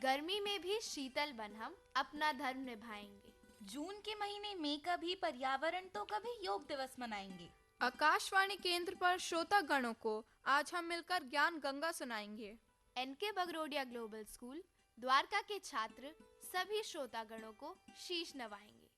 गर्मी में भी शीतल बन हम अपना धर्म निभाएंगे। जून के महीने में कभी पर्यावरण तो कभी योग दिवस मनाएंगे। आकाशवाणी केंद्र पर श्रोता गणों को आज हम मिलकर ज्ञान गंगा सुनाएंगे। एनके बगरोडिया ग्लोबल स्कूल द्वारका के छात्र सभी श्रोतागणों को शीश नवाएंगे।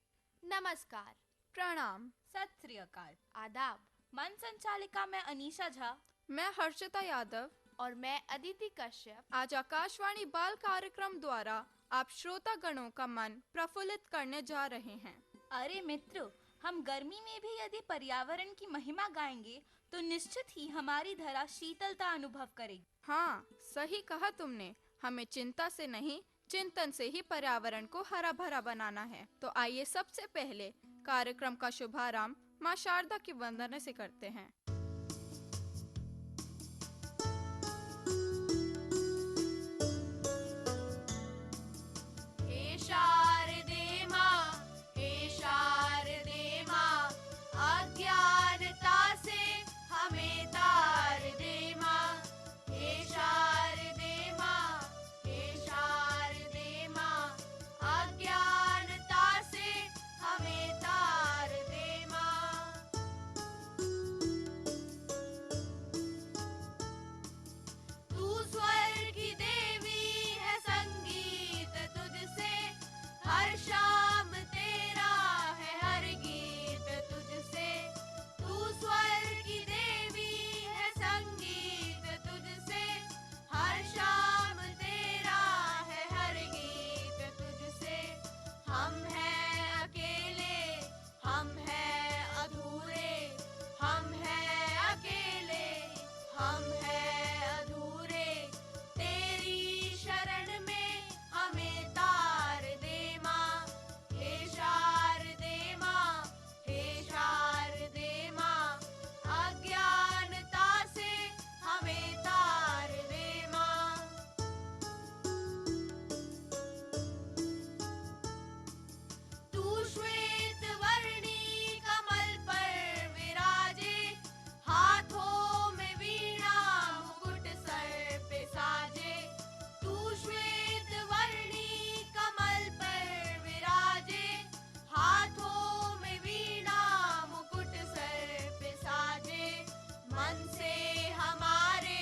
नमस्कार, प्रणाम, सत श्री अकाल, आदाब। मन संचालिका मैं अनीशा झा, मैं हर्षिता यादव और मैं अदिति कश्यप आज आकाशवाणी बाल कार्यक्रम द्वारा आप श्रोता गणों का मन प्रफुल्लित करने जा रहे हैं। अरे मित्रों, हम गर्मी में भी यदि पर्यावरण की महिमा गाएंगे तो निश्चित ही हमारी धरा शीतलता अनुभव करेगी। हाँ, सही कहा तुमने। हमें चिंता से नहीं, चिंतन से ही पर्यावरण को हरा भरा बनाना है। तो आइए सबसे पहले कार्यक्रम का शुभारंभ माँ शारदा की वंदना से करते हैं। हे शारदे माँ, हे शारदे माँ, अज्ञानता से हमें तार दे माँ। हे शारदे माँ, हे शारदे माँ, अज्ञानता से हमें तार दे माँ। तू स्वर की देवी है, संगीत तुझसे हर शाम तेरा है, हर गीत तुझसे। तू स्वर की देवी है, संगीत तुझसे हर शाम तेरा है, हर गीत तुझसे। हम हैं अकेले, हम हैं अधूरे, हम हैं अकेले, हम हैं अधूरे। तेरी शरण में हमें तार दे माँ। हे शारदे माँ, हे शारदे माँ, अज्ञानता से हमें तार दे माँ। तू श्वेत वर्णी कमल पर विराजे, हाथों में वीणा मुकुट सर पे साजे। तू श्वेत वर्णी कमल पर विराजे, हाथों में वीणा मुकुट सर पे साजे। मन से हमारे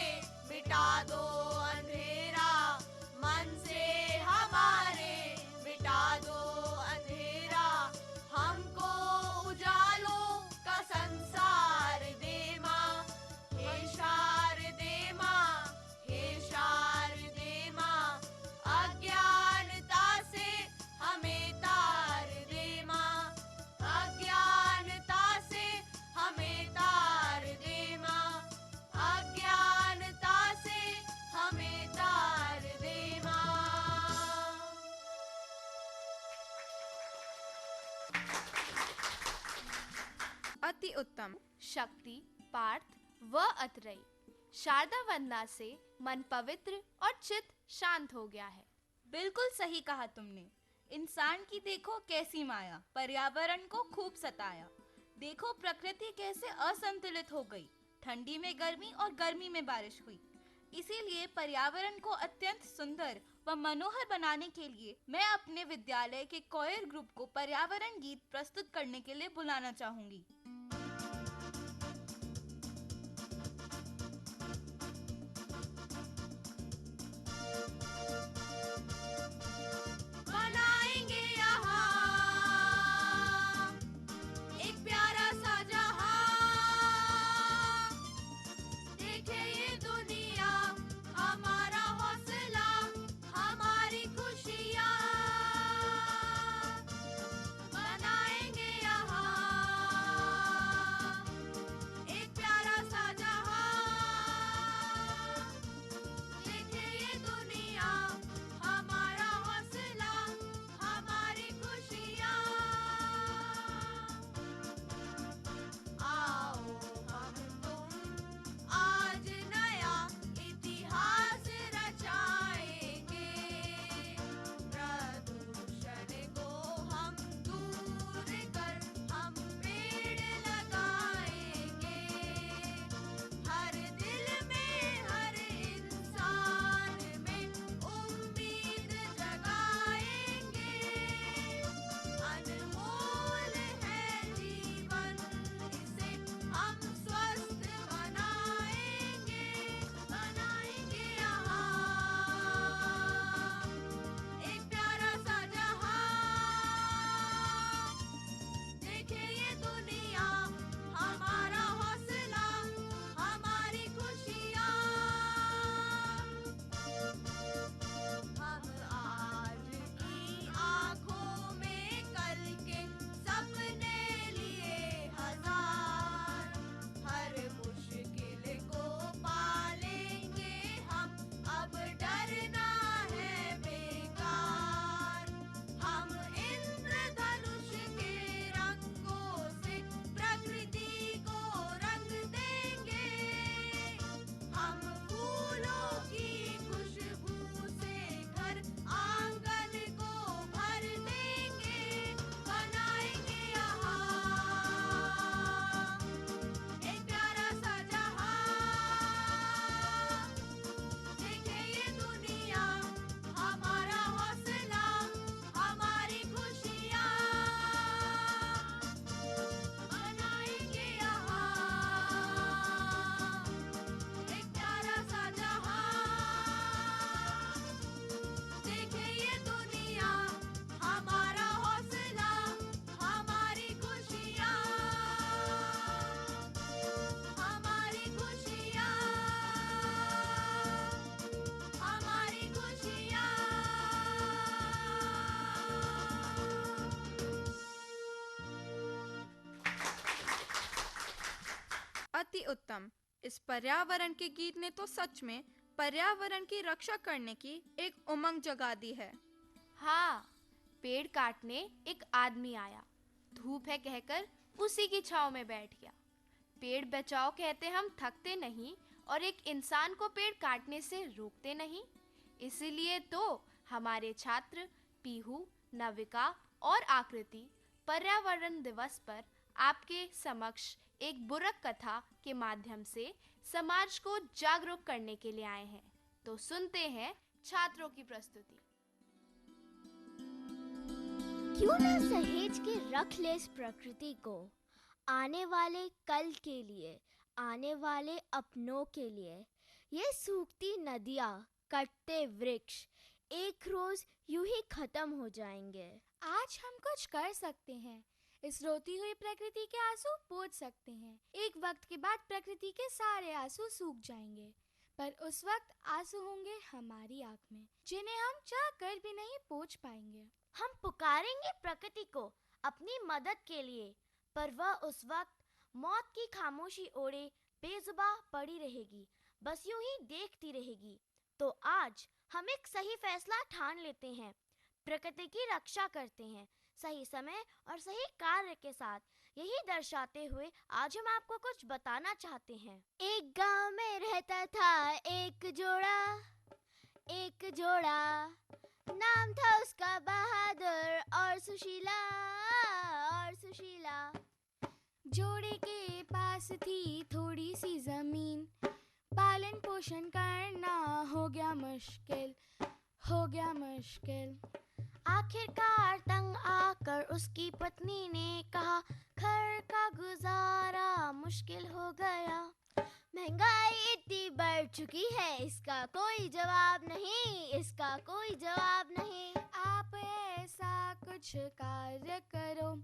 मिटा दो अंधेरा, मन से हमारे मिटा दो अंधेरा। हमको उजालों का संसार दे माँ। हे शारदे माँ, हे शारदे माँ, अज्ञानता से हमें तार दे माँ। अज्ञानता से हमें तार दे माँ। अज्ञानता से हमें तार दे माँ। अति उत्तम। शक्ति, पार्थ व अतरई। शारदा वंदना से मन पवित्र और चित्त शांत हो गया है। बिल्कुल सही कहा तुमने। इंसान की देखो कैसी माया, पर्यावरण को खूब सताया। देखो प्रकृति कैसे असंतुलित हो गई, ठंडी में गर्मी और गर्मी में बारिश हुई। इसीलिए पर्यावरण को अत्यंत सुंदर व मनोहर बनाने के लिए मैं अपने विद्यालय के कोयर ग्रुप को पर्यावरण गीत प्रस्तुत करने के लिए बुलाना चाहूंगी। बनाएंगे यहाँ एक प्यारा सा जहां। देखे ये दुनिया, हमारा हौसला, हमारी खुशियाँ। बनाएंगे यहाँ एक प्यारा सा जहां। देखे ये दुनिया, हमारा हौसला, हमारी खुशियाँ। आओ हम तुम आज नया अति उत्तम। इस पर्यावरण के गीत ने तो सच में पर्यावरण की रक्षा करने की एक उमंग जगा दी है। हाँ, पेड़ काटने एक आदमी आया, धूप है कहकर उसी की छांव में बैठ गया। पेड़ बचाओ कहते हम थकते नहीं और एक इंसान को पेड़ काटने से रोकते नहीं। इसीलिए तो हमारे छात्र पीहू, नविका और आकृति पर्यावरण दिवस पर आपके समक्ष एक बुरक कथा के माध्यम से समाज को जागरूक करने के लिए आए हैं। तो सुनते हैं छात्रों की प्रस्तुति। क्यों ना सहेज के रख ले इस प्रकृति को, आने वाले कल के लिए, आने वाले अपनों के लिए। ये सूखती नदियाँ, कटते वृक्ष एक रोज यूं ही खत्म हो जाएंगे। आज हम कुछ कर सकते हैं, इस रोती हुई प्रकृति के आंसू पोंछ सकते हैं। एक वक्त के बाद प्रकृति के सारे आंसू सूख जाएंगे, पर उस वक्त आंसू होंगे हमारी आंख में, जिन्हें हम चाह कर भी नहीं पोंछ पाएंगे। हम पुकारेंगे प्रकृति को अपनी मदद के लिए, पर वह उस वक्त मौत की खामोशी ओढ़े बेजुबान पड़ी रहेगी, बस यूं ही देखती रहेगी। तो आज हम एक सही फैसला ठान लेते हैं, प्रकृति की रक्षा करते हैं, सही समय और सही कार्य के साथ। यही दर्शाते हुए आज हम आपको कुछ बताना चाहते हैं। एक गांव में रहता था एक जोड़ा, नाम था उसका बहादुर और सुशीला। जोड़े के पास थी थोड़ी सी जमीन, पालन पोषण करना हो गया मुश्किल। आखिरकार तंग आकर उसकी पत्नी ने कहा, घर का गुजारा मुश्किल हो गया। महंगाई इतनी बढ़ चुकी है, इसका कोई जवाब नहीं। आप ऐसा कुछ कार्य करो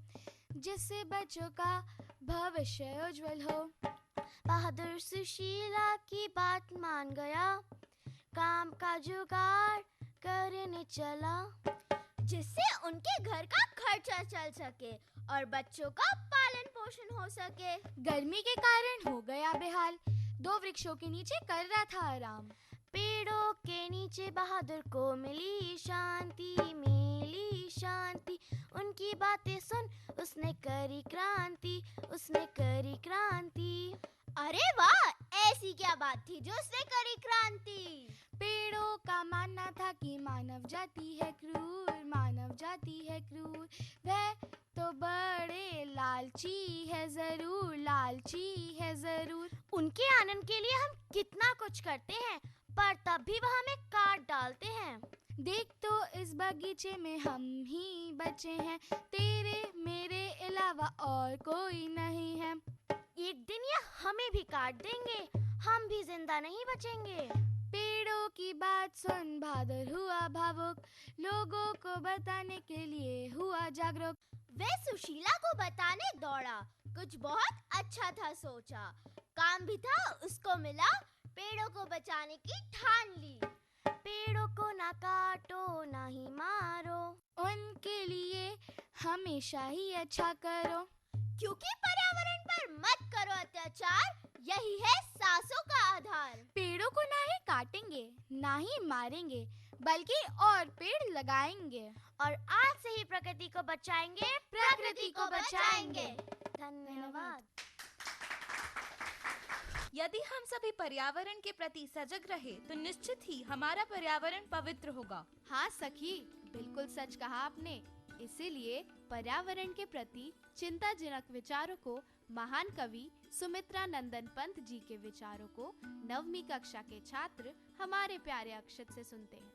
जिससे बच्चों का भविष्य उज्जवल हो। बहादुर सुशीला की बात मान गया, काम का जुगाड़ करने चला, जिससे उनके घर का खर्चा चल सके और बच्चों का पालन पोषण हो सके। गर्मी के कारण हो गया बेहाल, 2 वृक्षों के नीचे कर रहा था आराम। पेड़ों के नीचे बहादुर को मिली शांति। उनकी बातें सुन उसने करी क्रांति। अरे वाह, ऐसी क्या बात थी जो उसने करी क्रांति? पेड़ों का मानना था कि मानव जाति है क्रूर, वह तो बड़े लालची है जरूर। उनके आनंद के लिए हम कितना कुछ करते हैं, पर तब भी वह हमें काट डालते हैं। देख तो इस बगीचे में हम ही बचे हैं, तेरे मेरे अलावा और कोई नहीं है। एक दिन ये हमें भी काट देंगे, हम भी जिंदा नहीं बचेंगे। पेड़ों की बात सुन बहादुर हुआ भावुक, लोगों को बताने के लिए हुआ जागरूक। वह सुशीला को बताने दौड़ा, कुछ बहुत अच्छा था सोचा, काम भी था उसको मिला, पेड़ों को बचाने की ठान ली। पेड़ों को ना काटो ना ही मारो, उनके लिए हमेशा ही अच्छा करो, क्योंकि पर्यावरण पर मत करो अत्याचार, यही है सांसों का आधार। पेड़ों को ना ही काटेंगे ना ही मारेंगे, बल्कि और पेड़ लगाएंगे, और आज से ही प्रकृति को बचाएंगे। धन्यवाद। यदि हम सभी पर्यावरण के प्रति सजग रहे तो निश्चित ही हमारा पर्यावरण पवित्र होगा। हाँ सखी, बिल्कुल सच कहा आपने। इसीलिए पर्यावरण के प्रति चिंताजनक विचारों को महान कवि सुमित्रा नंदन पंत जी के विचारों को 9वीं कक्षा के छात्र हमारे प्यारे अक्षत से सुनते हैं।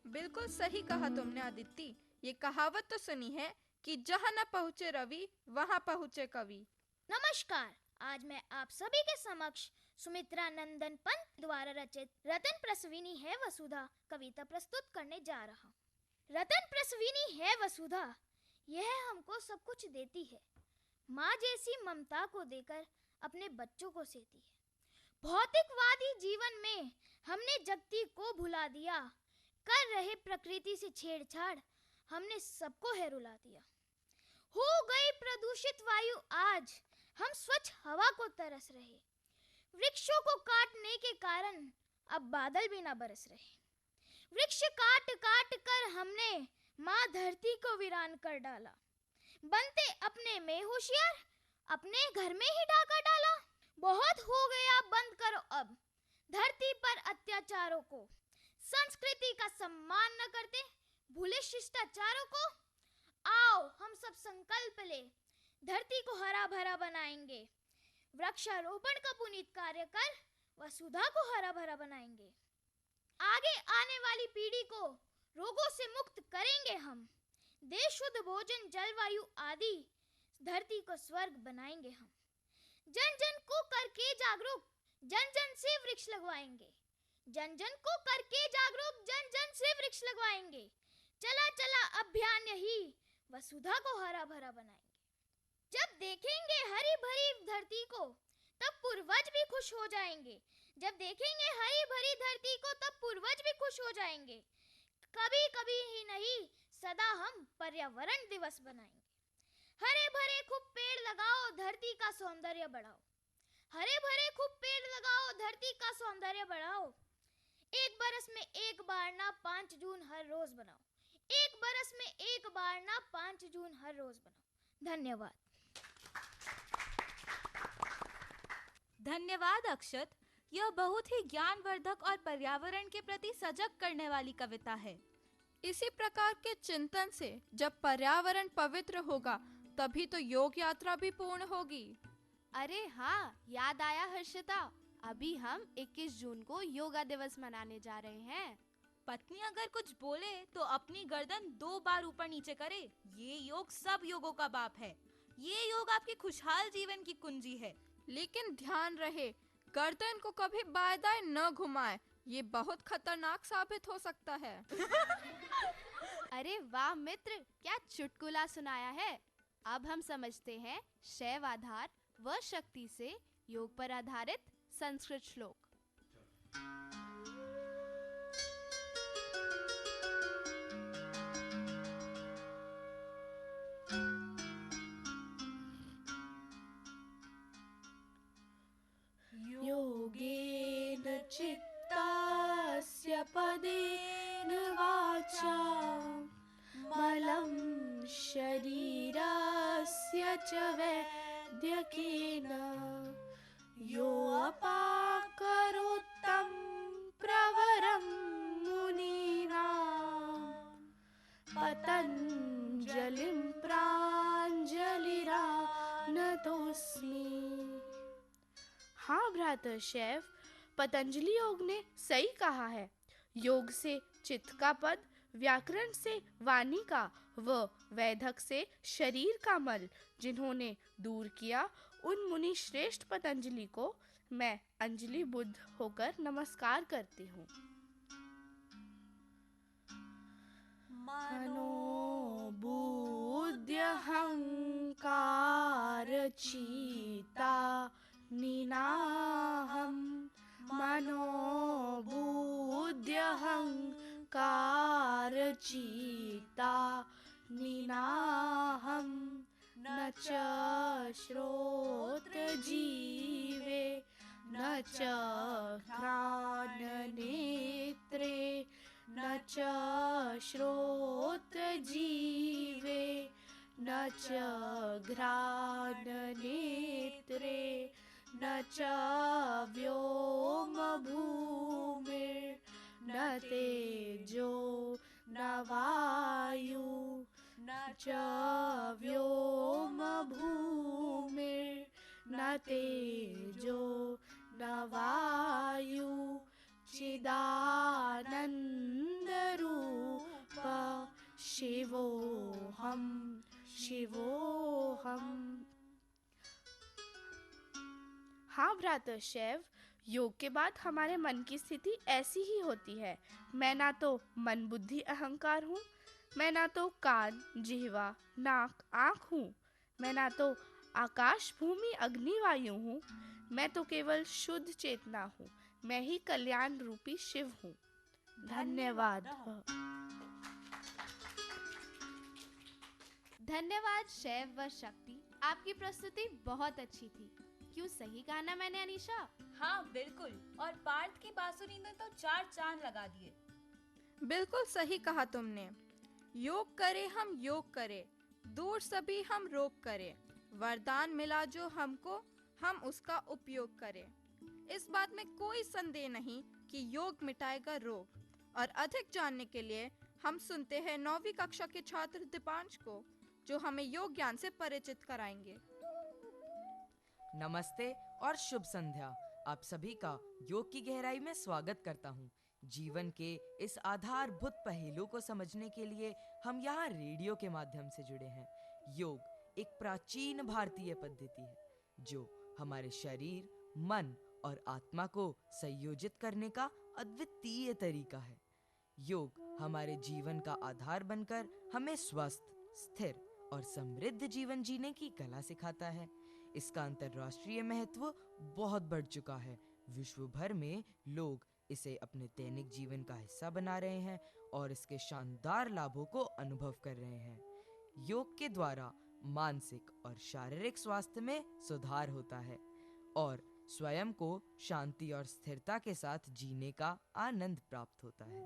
बिल्कुल सही कहा तुमने अदिति। ये कहावत तो सुनी है कि जहाँ न पहुँचे रवि वहाँ पहुँचे कवि। नमस्कार, आज मैं आप सभी के समक्ष सुमित्रा नंदन पंत द्वारा रचित रतन प्रसविनी है वसुधा कविता प्रस्तुत करने जा रहा हूँ। रतन प्रसविनी है वसुधा, यह हमको सब कुछ देती है, माँ जैसी ममता को देकर अपने बच्चों को सेती है। भौतिकवादी जीवन में हमने जगती को भुला दिया, कर रहे प्रकृति से छेड़छाड़ हमने सबको है रुला दिया। हो गई प्रदूषित वायु आज, हम स्वच्छ हवा को तरस रहे। वृक्षों को काटने के कारण अब बादल भी ना बरस रहे। वृक्ष काट काट कर हमने माँ धरती को वीरान कर डाला। बनते अपने में होशियार, अपने घर में ही डाका डाला। बहुत हो गया, बंद करो अब धरती पर अत्याचारों को। संस्कृति का सम्मान न करते, भूले शिष्टाचारों को। आओ हम सब संकल्प ले, धरती को हरा भरा बनाएंगे। वृक्षारोपण का पुनीत कार्य कर वसुधा को हरा भरा बनाएंगे। आगे आने वाली पीढ़ी को रोगों से मुक्त करेंगे हम। देश शुद्ध भोजन, जलवायु आदि धरती को स्वर्ग बनाएंगे हम। जन जन को करके जागरूक, जन जन से वृक्ष लगवाएंगे। जन जन को करके जागरूक, जन जन से वृक्ष लगवाएंगे। चला चला अभियान यही, वसुधा को हरा भरा बनाएंगे। जब देखेंगे हरी भरी धरती को, तब पूर्वज भी खुश हो जाएंगे। जब देखेंगे हरी भरी धरती को, तब पूर्वज भी खुश हो जाएंगे। कभी कभी ही नहीं, सदा हम पर्यावरण दिवस बनाएंगे। हरे भरे खूब पेड़ लगाओ, धरती का सौंदर्य बढ़ाओ। हरे भरे खूब पेड़ लगाओ, धरती का सौंदर्य बढ़ाओ। एक बरस में एक बार ना 5 जून हर रोज बनाओ। एक बरस में एक बार ना 5 जून हर रोज बनाओ। धन्यवाद। धन्यवाद अक्षत। यह बहुत ही ज्ञानवर्धक और पर्यावरण के प्रति सजग करने वाली कविता है। इसी प्रकार के चिंतन से जब पर्यावरण पवित्र होगा, तभी तो योग यात्रा भी पूर्ण होगी। अरे हाँ, याद आया हर्षिता, अभी हम 21 जून को योगा दिवस मनाने जा रहे हैं। पत्नी अगर कुछ बोले तो अपनी गर्दन 2 बार ऊपर नीचे करे। ये योग सब योगों का बाप है। ये योग आपके खुशहाल जीवन की कुंजी है। लेकिन ध्यान रहे, गर्दन को कभी बाएं दाएं न घुमाए, ये बहुत खतरनाक साबित हो सकता है। अरे वाह मित्र, क्या चुटकुला सुनाया है। अब हम समझते हैं शैव आधार व शक्ति से योग पर आधारित संस्कृत श्लोक। योगेन चित्तस्य पदेन वाचा मलं शरीरस्य च वैद्यकेन योऽपाकरोत्तं प्रवरं मुनीनां पतञ्जलिं प्राञ्जलिरानतोऽस्मि। हाँ भ्रातर्षैव, पतंजलि योग ने सही कहा है। योग से चित्त का पद, व्याकरण से वाणी का व वैधक से शरीर का मल जिन्होंने दूर किया, उन मुनि श्रेष्ठ पतंजलि को मैं अंजलि बुद्ध होकर नमस्कार करती हूँ। मनोबुद्ध्यहंकार चीता निनाहं मनोबुद्ध्यहंकार चीता निनाहं न च श्रोत्रजीवे न च घ्राणनेत्रे न च श्रोत्रजीवे न च घ्राणनेत्रे न च व्योमभूमिर्न तेजो न वायु न च व्योमभूमिर्न तेजो न वायु चिदानन्दरूप शिवोऽहं शिवोऽहम्। हाँ भ्रातर्षैव, योग के बाद हमारे मन की स्थिति ऐसी ही होती है। मैं ना तो मन बुद्धि अहंकार हूँ, मैं ना तो कान जिह्वा नाक आँख हूँ, मैं ना तो आकाश भूमि अग्नि वायु हूँ, मैं तो केवल शुद्ध चेतना हूँ। मैं ही कल्याण रूपी शिव हूँ। धन्यवाद। धन्यवाद शैव व शक्ति, आपकी प्रस्तुति बहुत अच्छी थी। क्यों, सही कहा ना मैंने अनीशा? हाँ बिल्कुल, और पार्थ की बांसुरी ने तो 4 चांद लगा दिए। बिल्कुल सही कहा तुमने। योग करे हम योग करे, दूर सभी हम रोग करे, वरदान मिला जो हमको, हम उसका उपयोग करें। इस बात में कोई संदेह नहीं कि योग मिटाएगा रोग। और अधिक जानने के लिए हम सुनते हैं 9वीं कक्षा के छात्र दीपांश को, जो हमें योग ज्ञान से परिचित कराएंगे। नमस्ते और शुभ संध्या। आप सभी का योग की गहराई में स्वागत करता हूँ। जीवन के इस आधारभूत पहलू को समझने के लिए हम यहाँ रेडियो के माध्यम से जुड़े हैं। योग एक प्राचीन भारतीय पद्धति है जो हमारे शरीर, मन और आत्मा को संयोजित करने का अद्वितीय तरीका है। योग हमारे जीवन का आधार बनकर हमें स्वस्थ, स्थिर और समृद्ध जीवन जीने की कला सिखाता है। इसका अंतर्राष्ट्रीय महत्व बहुत बढ़ चुका है। विश्व भर में लोग इसे अपने दैनिक जीवन का हिस्सा बना रहे हैं और इसके शानदार लाभों को अनुभव कर रहे हैं। योग के द्वारा मानसिक और शारीरिक स्वास्थ्य में सुधार होता है और स्वयं को शांति और स्थिरता के साथ जीने का आनंद प्राप्त होता है।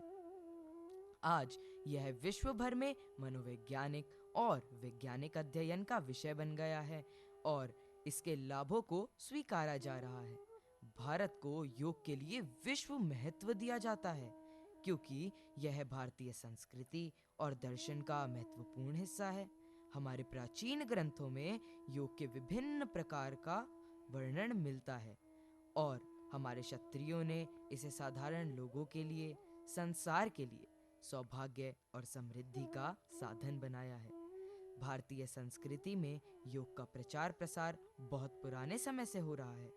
आज यह विश्व भर में मनोवैज्ञानिक और वैज्ञानिक अध्ययन का विषय बन गया है और इसके लाभों को स्वीकारा जा रहा है। भारत को योग के लिए विश्व महत्व दिया जाता है क्योंकि यह भारतीय संस्कृति और दर्शन का महत्वपूर्ण हिस्सा है। हमारे प्राचीन ग्रंथों में योग के विभिन्न प्रकार का वर्णन मिलता है और हमारे क्षत्रियों ने इसे साधारण लोगों के लिए, संसार के लिए सौभाग्य और समृद्धि का साधन बनाया है। भारतीय संस्कृति में योग का प्रचार प्रसार बहुत पुराने समय से हो रहा है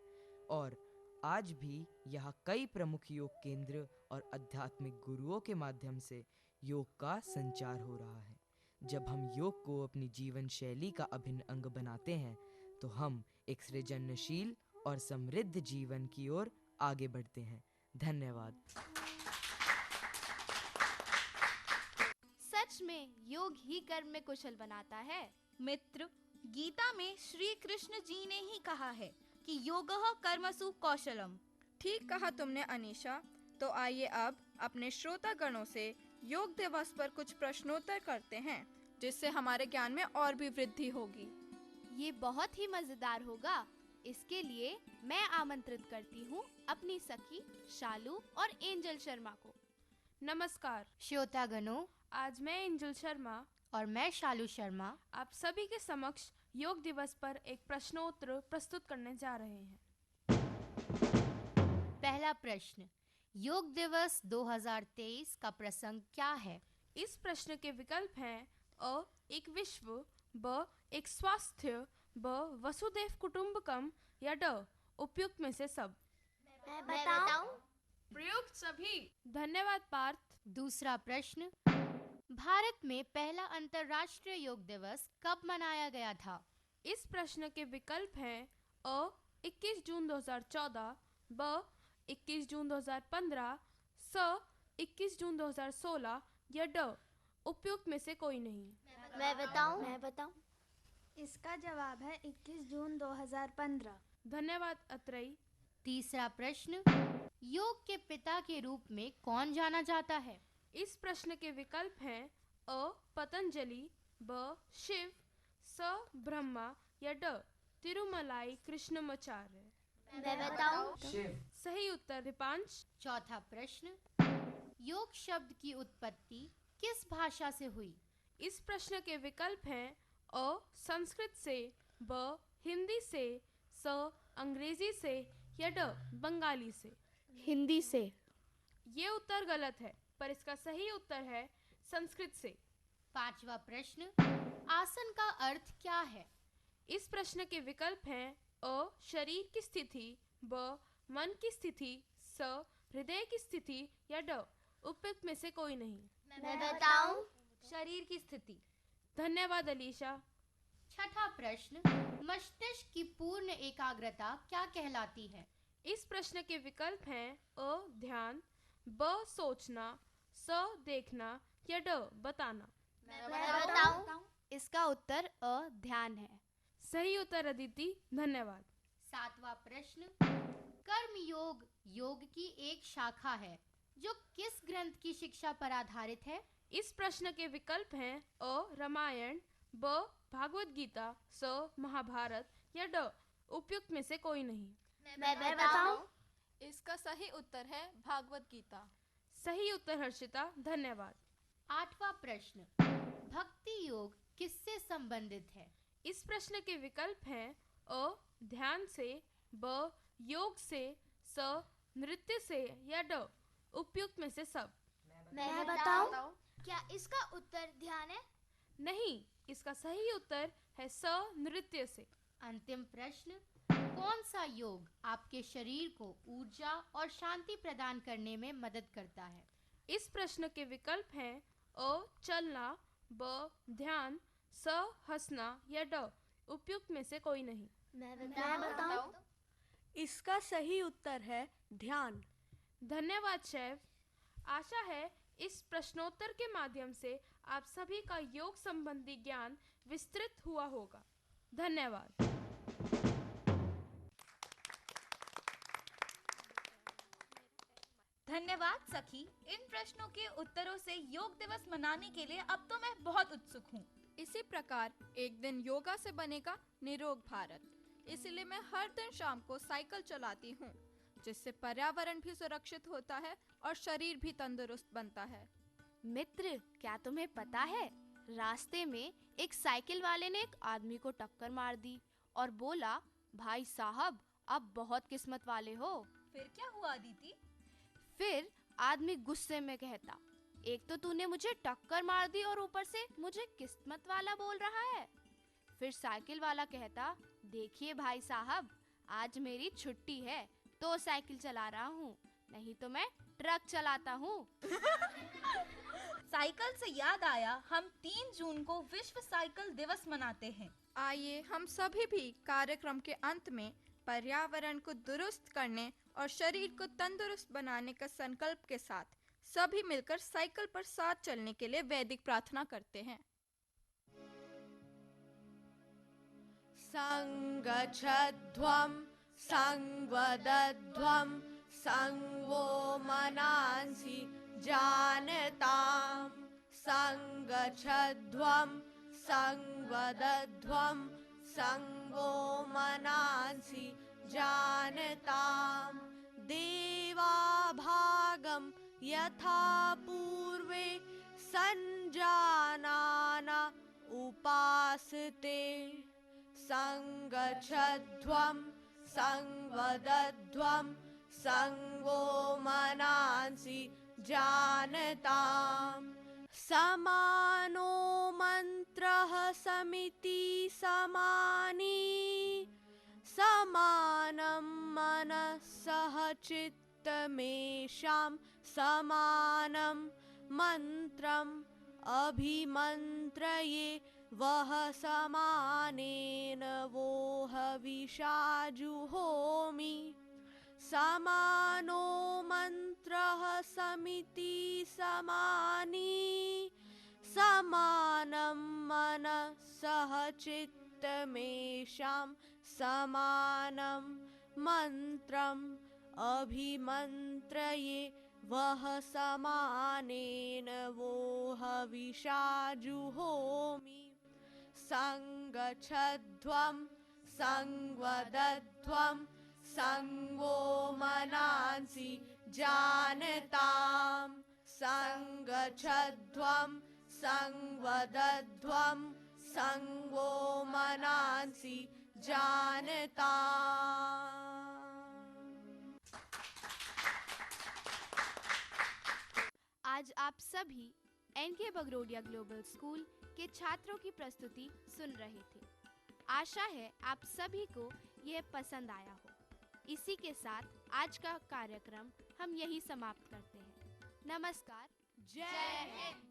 और आज भी यहाँ कई प्रमुख योग केंद्र और आध्यात्मिक गुरुओं के माध्यम से योग का संचार हो रहा है। जब हम योग को अपनी जीवन शैली का अभिन्न अंग बनाते हैं तो हम एक सृजनशील और समृद्ध जीवन की ओर आगे बढ़ते हैं। धन्यवाद। सच में योग ही कर्म में कुशल बनाता है। मित्र, गीता में श्री कृष्ण जी ने ही कहा है कि योगः कर्मसु कौशलम। ठीक कहा तुमने अनीशा। तो आइए अब अपने श्रोतागणों से योग दिवस पर कुछ प्रश्नोत्तर करते हैं, जिससे हमारे ज्ञान में और भी वृद्धि होगी। ये बहुत ही मजेदार होगा। इसके लिए मैं आमंत्रित करती हूँ अपनी सखी शालू और एंजल शर्मा को। नमस्कार श्रोतागणों, आज मैं एंजल शर्मा और मैं शालू शर्मा आप सभी के समक्ष योग दिवस पर एक प्रश्नोत्तर प्रस्तुत करने जा रहे हैं। पहला प्रश्न, योग दिवस 2023 का प्रसंग क्या है? इस प्रश्न के विकल्प हैं अ एक विश्व, ब एक स्वास्थ्य, ब वसुधैव कुटुंबकम या ड उपयुक्त में से सब। मैं बताऊं? प्रयुक्त सभी। धन्यवाद पार्थ। दूसरा प्रश्न, भारत में पहला अंतर्राष्ट्रीय योग दिवस कब मनाया गया था? इस प्रश्न के विकल्प हैं अ 21 जून 2014, ब 21 जून 2015, स 21 जून 2016 या ड उपयुक्त में से कोई नहीं। मैं बताऊं? इसका जवाब है 21 जून 2015। धन्यवाद अत्रई। तीसरा प्रश्न, योग के पिता के रूप में कौन जाना जाता है? इस प्रश्न के विकल्प हैं अ पतंजलि, ब शिव, स ब्रह्मा या ड तिरुमलाई कृष्णमाचार्य। मैं बताऊं? सही उत्तर दीपांश। चौथा प्रश्न, योग शब्द की उत्पत्ति किस भाषा से हुई? इस प्रश्न के विकल्प हैं अ संस्कृत से, ब हिंदी से, स अंग्रेजी से या ड बंगाली से। हिंदी से। ये उत्तर गलत है, पर इसका सही उत्तर है संस्कृत से। पांचवा प्रश्न, आसन का अर्थ क्या है? इस प्रश्न के विकल्प हैं अ शरीर की स्थिति, ब मन की स्थिति, स हृदय की स्थिति या ड उपयुक्त में से कोई नहीं। मैं बताऊं? शरीर की स्थिति। धन्यवाद अलीशा। छठा प्रश्न, मस्तिष्क की पूर्ण एकाग्रता क्या कहलाती है? इस प्रश्न के विकल्प हैं अ ध्यान, ब सोचना, स देखना या ड बताना। मैं बताऊं? इसका उत्तर अ ध्यान है। सही उत्तर अदिति, धन्यवाद। 7वां प्रश्न, कर्म योग योग की एक शाखा है जो किस ग्रंथ की शिक्षा पर आधारित है? इस प्रश्न के विकल्प हैं अ रामायण, ब भागवत गीता, स महाभारत या ड उपयुक्त में से कोई नहीं। मैं बताऊं? इसका सही उत्तर है भागवत गीता। सही उत्तर हर्षिता, धन्यवाद। 8वां प्रश्न, भक्ति योग किससे संबंधित है? इस प्रश्न के विकल्प हैं अ ध्यान से, ब योग से, स नृत्य से या ड उपयुक्त में से सब। मैं बताऊं? क्या इसका उत्तर ध्यान है? नहीं, इसका सही उत्तर है स नृत्य से। अंतिम प्रश्न, कौन सा योग आपके शरीर को ऊर्जा और शांति प्रदान करने में मदद करता है? इस प्रश्न के विकल्प हैं अ चलना, ब ध्यान, स हंसना या ड उपयुक्त में से कोई नहीं। मैं बताऊं? इसका सही उत्तर है ध्यान। धन्यवाद शेफ। आशा है इस प्रश्नोत्तर के माध्यम से आप सभी का योग संबंधी ज्ञान विस्तृत हुआ होगा। धन्यवाद। धन्यवाद सखी। इन प्रश्नों के उत्तरों से योग दिवस मनाने के लिए अब तो मैं बहुत उत्सुक हूँ। इसी प्रकार एक दिन योगा से बनेगा निरोग भारत। इसलिए मैं हर दिन शाम को साइकिल चलाती हूँ, जिससे पर्यावरण भी सुरक्षित होता है और शरीर भी तंदुरुस्त बनता है। मित्र, क्या तुम्हें पता है, रास्ते में एक साइकिल वाले ने एक आदमी को टक्कर मार दी और बोला, भाई साहब, आप बहुत किस्मत वाले हो। फिर क्या हुआ अदिति? फिर आदमी गुस्से में कहता, एक तो तूने मुझे टक्कर मार दी और ऊपर से मुझे किस्मत वाला बोल रहा है। फिर साइकिल वाला कहता, देखिए भाई साहब, आज मेरी छुट्टी है तो साइकिल चला रहा हूँ, नहीं तो मैं ट्रक चलाता हूँ। साइकिल से याद आया, हम 3 जून को विश्व साइकिल दिवस मनाते हैं। आइए हम सभी भी कार्यक्रम के अंत में पर्यावरण को दुरुस्त करने और शरीर को तंदुरुस्त बनाने का संकल्प के साथ सभी मिलकर साइकिल पर साथ चलने के लिए वैदिक प्रार्थना करते हैं। संगच्छध्वं संवदध्वं संवो मनांसि जानताम्। संगच्छध्वं संवदध्वं संवो मनांसि जानताम्। देवाभागं यथा पूर्वे संजानाना उपासते। संगच्छध्वं संवदध्वं संवो मनांसि जानताम्। समानो मन्त्रः समिति समानी। समानं मनः सह चित्तमेषां। समानं मन्त्रम् अभिमन्त्रये वह समानेन वो हविषा जुहोमि। समानो मन्त्रः समिति समानी। समानं मनः सह चित्तमेषां। समानं मन्त्रम् अभिमन्त्रये वह समानेन वो हविषा जुहोमि। संगच्छध्वं संवदध्वं संवो मनांसि जानताम्। संगच्छध्वं संवदध्वं संवो मनांसि जानताम्। आज आप सभी एनके बगरोडिया ग्लोबल स्कूल के छात्रों की प्रस्तुति सुन रहे थे। आशा है आप सभी को यह पसंद आया हो। इसी के साथ आज का कार्यक्रम हम यही समाप्त करते हैं। नमस्कार। जय हिंद।